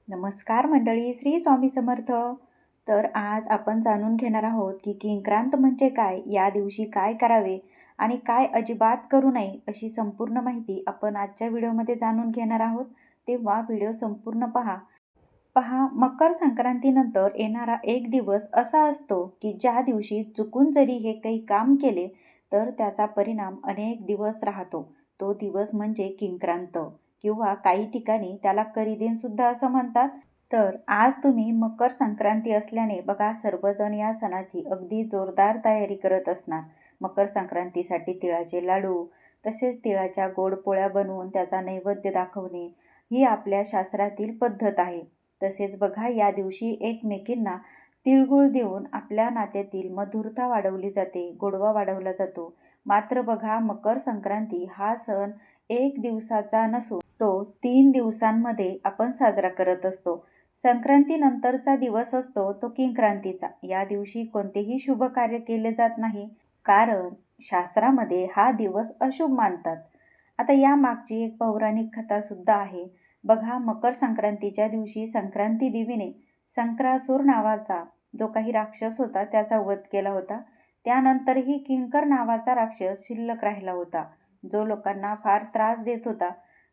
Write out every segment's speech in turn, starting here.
नमस्कार मंडळी, श्री स्वामी समर्थ. तर आज आपण जाणून घेणार आहोत की किंक्रांत म्हणजे काय, या दिवशी काय करावे आणि काय अजिबात करू नये, अशी संपूर्ण माहिती आपण आजच्या व्हिडिओमध्ये जाणून घेणार आहोत. तेव्हा व्हिडिओ संपूर्ण पहा. मकर संक्रांतीनंतर येणारा एक दिवस असा असतो की ज्या दिवशी चुकून जरी हे काही काम केले तर त्याचा परिणाम अनेक दिवस राहतो. तो दिवस म्हणजे किंक्रांत किंवा काही ठिकाणी त्याला करिदिन सुद्धा असं म्हणतात. तर आज तुम्ही मकर संक्रांती असल्याने बघा, सर्वजण या सणाची अगदी जोरदार तयारी करत असणार. मकर संक्रांतीसाठी तिळाचे लाडू, तसेच तिळाच्या गोड पोळ्या बनवून त्याचा नैवेद्य दाखवणे ही आपल्या शास्त्रातील पद्धत आहे. तसेच बघा, या दिवशी एकमेकींना तिळगुळ देऊन आपल्या नात्यातील मधुरता वाढवली जाते, गोडवा वाढवला जातो. मात्र बघा, मकर संक्रांती हा सण एक दिवसाचा नसून तो 3 दिवसांमध्ये आपण साजरा करत असतो. संक्रांतीनंतरचा दिवस असतो तो किंक्रांतीचा. या दिवशी कोणतेही शुभ कार्य केले जात नाही, कारण शास्त्रामध्ये हा दिवस अशुभ मानतात. आता या मागची एक पौराणिक कथा सुद्धा आहे. बघा, मकर संक्रांतीच्या दिवशी संक्रांती देवीने संक्रासूर नावाचा जो काही राक्षस होता त्याचा वध केला होता. त्यानंतरही किंकर नावाचा राक्षस शिल्लक राहिला होता, जो लोकांना फार त्रास देत होता.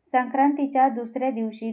संक्रांतीच्या दुसऱ्या दिवशी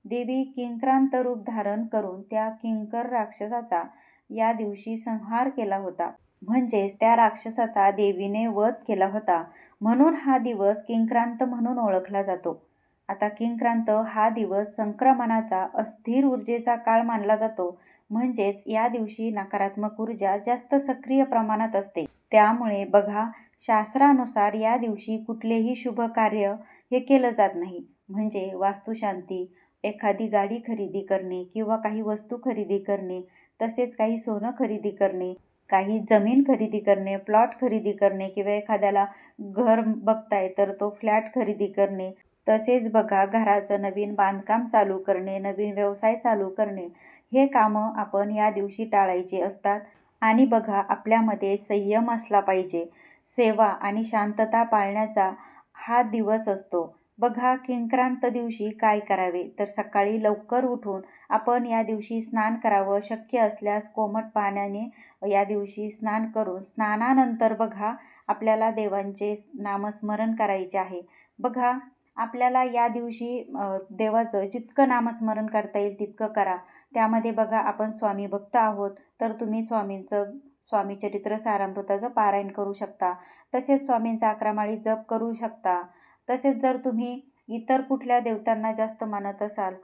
देवी किंक्रांत रूप धारण करून त्या किंकर राक्षसाचा या दिवशी संहार केला होता. म्हणजेच त्या राक्षसाचा देवीने वध केला होता, म्हणून हा दिवस किंक्रांत म्हणून ओळखला जातो. आता किंक्रांत हा दिवस संक्रमणाचा, अस्थिर ऊर्जेचा काळ मानला जातो. म्हणजेच या दिवशी नकारात्मक ऊर्जा जास्त सक्रिय प्रमाणात असते. त्यामुळे बघा, शास्त्रानुसार या दिवशी कुठलेही शुभ कार्य हे केलं जात नाही. म्हणजे वास्तुशांती, एखादी गाडी खरेदी करणे किंवा काही वस्तू खरेदी करणे, तसेच काही सोनं खरेदी करणे, काही जमीन खरेदी करणे, प्लॉट खरेदी करणे, किंवा एखाद्याला घर बघताय तर तो फ्लॅट खरेदी करणे, तसेच बघा, घराचं नवीन बांधकाम चालू करणे, नवीन व्यवसाय चालू करणे, हे कामं आपण या दिवशी टाळायचे असतात. आणि बघा, आपल्यामध्ये संयम असला पाहिजे. सेवा आणि शांतता पाळण्याचा हा दिवस असतो. बघा, किंक्रांत दिवशी काय करावे, तर सकाळी लवकर उठून आपण या दिवशी स्नान करावं. शक्य असल्यास कोमट पाण्याने या दिवशी स्नान करून स्नानानंतर बघा, आपल्याला देवांचे नामस्मरण करायचे आहे. बघा, आपल्याला या दिवशी देवाचं जितकं नामस्मरण करता येईल तितकं करा. त्यामध्ये बघा, आपण स्वामी भक्त आहोत तर तुम्ही स्वामी चरित्र सारामृताचं पारायण करू शकता. तसेच स्वामींचा 11 माळी जप करू शकता. तसेच जर तुम्ही इतर कुठल्या देवतांना जास्त मानत असाल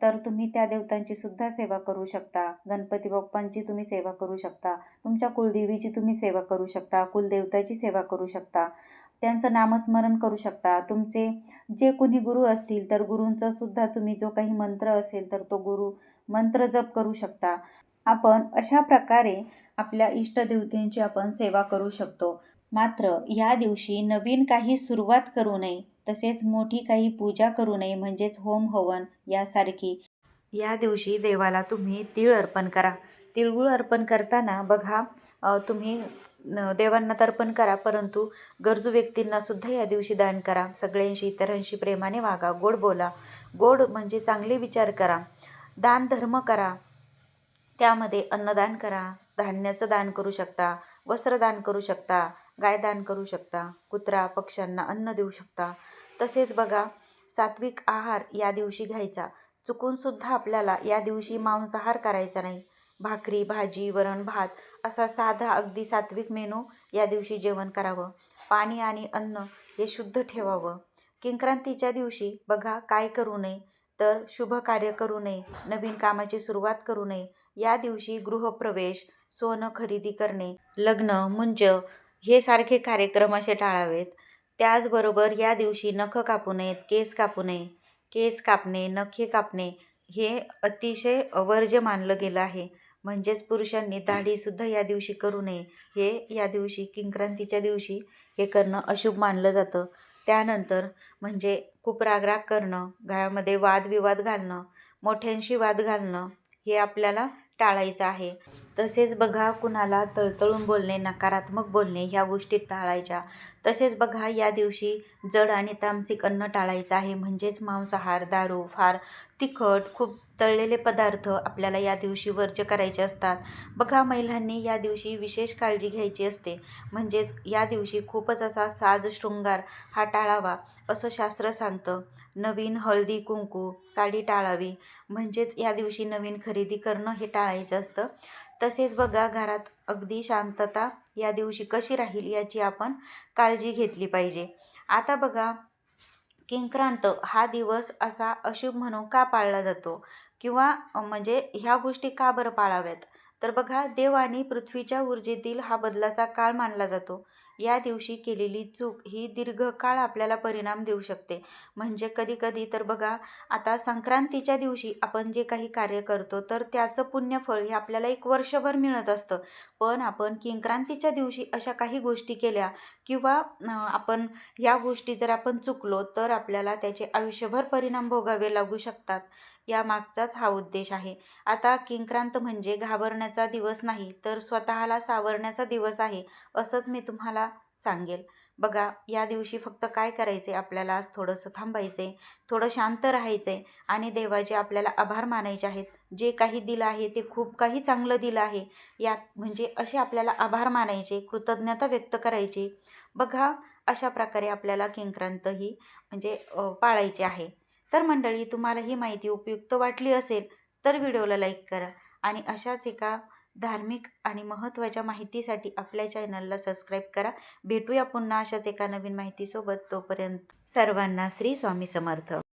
तर तुम्ही त्या देवतांची सुद्धा सेवा करू शकता. गणपती बाप्पांची तुम्ही सेवा करू शकता, तुमच्या कुलदेवीची तुम्ही सेवा करू शकता, कुलदेवताची सेवा करू शकता, त्यांचं नामस्मरण करू शकता. तुमचे जे कोणी गुरु असतील तर गुरूंचं सुद्धा तुम्ही जो काही मंत्र असेल तर तो गुरु मंत्र जप करू शकता. आपण अशा प्रकारे आपल्या इष्टदेवतेंची आपण सेवा करू शकतो. मात्र या दिवशी नवीन काही सुरुवात करू नये, तसेच मोठी काही पूजा करू नये, म्हणजेच होम हवन यासारखी. या दिवशी देवाला तुम्ही तीळ अर्पण करा. तिळगुळ अर्पण करताना बघा, तुम्ही देवांना तर्पण करा, परंतु गरजू व्यक्तींना सुद्धा या दिवशी दान करा. सगळ्यांशी, इतरांशी प्रेमाने वागा, गोड बोला. गोड म्हणजे चांगले विचार करा. दान धर्म करा. त्यामध्ये अन्नदान करा, धान्याचं दान करू शकता, वस्त्रदान करू शकता, गायदान करू शकता, कुत्रा पक्ष्यांना अन्न देऊ शकता. तसेच बघा, सात्विक आहार या दिवशी घ्यायचा. चुकूनसुद्धा आपल्याला या दिवशी मांसाहार करायचा नाही. भाकरी, भाजी, वरण, भात असा साधा अगदी सात्विक मेनू या दिवशी जेवण करावं. पाणी आणि अन्न हे शुद्ध ठेवावं. किंक्रांतीच्या दिवशी बघा, काय करू नये, तर शुभ कार्य करू नये, नवीन कामाची सुरुवात करू नये. या दिवशी गृहप्रवेश, सोनं खरेदी करणे, लग्न, मुंज हे सारखे कार्यक्रम असे टाळावेत. त्याचबरोबर या दिवशी नख कापू नयेत, केस कापू नये. केस कापणे, नखे कापणे हे अतिशय अवर्ज्य मानलं गेलं आहे. म्हणजेच पुरुषांनी दाढीसुद्धा या दिवशी करू नये. हे या दिवशी किंक्रांतीच्या दिवशी हे करणं अशुभ मानलं जातं. त्यानंतर म्हणजे खूप रागराग करणं, घरामध्ये वादविवाद घालणं, मोठ्यांशी वाद घालणं हे आपल्याला टाळायचं आहे. तसेच बघा कुणाला तळतळून बोलणे, नकारात्मक बोलणे ह्या गोष्टी टाळायच्या. तसेच बघा या दिवशी जड आणि तामसिक अन्न टाळायचं आहे, म्हणजेच मांसाहार, दारू, फार तिखट, खूप तळलेले पदार्थ आपल्याला या दिवशी वर्ज्य करायचे असतात. बघा महिलांनी या दिवशी विशेष काळजी घ्यायची असते, म्हणजेच या दिवशी खूपच असा साज शृंगार हा टाळावा असं शास्त्र सांगतं. नवीन हळदी कुंकू साडी टाळावी, म्हणजेच या दिवशी नवीन खरेदी करणं हे टाळायचं असतं. तसेच बघा घरात अगदी शांतता या दिवशी कशी राहील याची आपण काळजी घेतली पाहिजे. आता बघा किंक्रांत हा दिवस असा अशुभ म्हणून का पाळला जातो किंवा म्हणजे ह्या गोष्टी का बरं पाळाव्यात, तर बघा देव आणि पृथ्वीच्या ऊर्जेतील हा बदलाचा काळ मानला जातो. या दिवशी केलेली चूक ही दीर्घकाळ आपल्याला परिणाम देऊ शकते. म्हणजे कधी कधी तर बघा आता संक्रांतीच्या दिवशी आपण जे काही कार्य करतो तर त्याचं पुण्यफळ हे आपल्याला एक वर्षभर मिळत असतं. पण आपण किंक्रांतीच्या दिवशी अशा काही गोष्टी केल्या किंवा आपण या गोष्टी जर आपण चुकलो तर आपल्याला त्याचे आयुष्यभर परिणाम भोगावे लागू शकतात. या मागचाच हा उद्देश आहे. आता किंक्रांत म्हणजे घाबरण्याचा दिवस नाही तर स्वतःला सावरण्याचा दिवस आहे असंच मी तुम्हाला सांगेल. बघा या दिवशी फक्त काय करायचे, आपल्याला आज थोडंसं थांबायचे, थोडं शांत राहायचे आणि देवाचे आपल्याला आभार मानायचे आहेत. जे काही दिलं आहे ते खूप काही चांगलं दिलं आहे यात, म्हणजे असे आपल्याला आभार मानायचे, कृतज्ञता व्यक्त करायची. बघा अशा प्रकारे आपल्याला किंक्रांत ही म्हणजे पाळायची आहे. तर मंडळी तुम्हाला ही माहिती उपयुक्त वाटली असेल तर व्हिडिओला लाईक करा आणि अशाच एका धार्मिक आणि महत्त्वाच्या माहितीसाठी आपल्या चॅनलला सबस्क्राईब करा. भेटूया पुन्हा अशाच एका नवीन माहितीसोबत. तोपर्यंत सर्वांना श्री स्वामी समर्थ.